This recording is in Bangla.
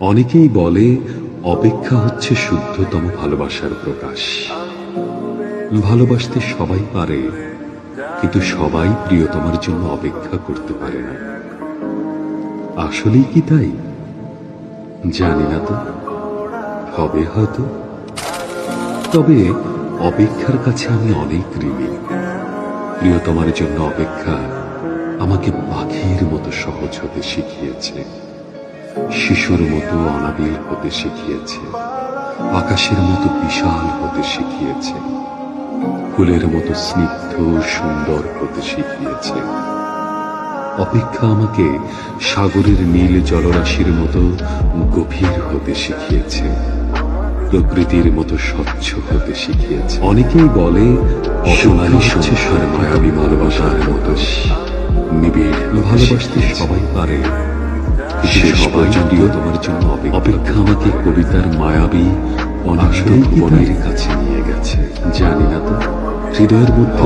অনেকেই বলে অপেক্ষা হচ্ছে শুদ্ধতম ভালোবাসার প্রকাশ। ভালোবাসতে সবাই পারে, কিন্তু সবাই প্রিয়তমার জন্য অপেক্ষা করতে পারে না। আসলেই কি তাই? জানি না তো, হবে হয়তো। তবে অপেক্ষার কাছে আমি অনেক ঋণী। প্রিয়তমার জন্য অপেক্ষা আমাকে পাখির মতো সহজ হতে শিখিয়েছে, শিশুর মতো অনাবিল হতে শিখিয়েছে, আকাশের মতো বিশাল হতে শিখিয়েছে, ফুলের মতো স্নিগ্ধ সুন্দর হতে শিখিয়েছে। অপেক্ষা আমাকে সাগরের নীল জলরাশির মতো গভীর হতে শিখিয়েছে, প্রকৃতির মতো স্বচ্ছ হতে শিখিয়েছে। অনেকেই বলে সোনালি হচ্ছে মায়াবী ভালোবাসার মতো নিবিড়। ভালোবাসতে সবাই পারে, সবাই যদিও তোমার জন্য অপেক্ষা আমাকে কবিতার মায়াবী অনাশয় বনের কাছে নিয়ে গেছে। জানি না তো, হৃদয়ের মধ্যে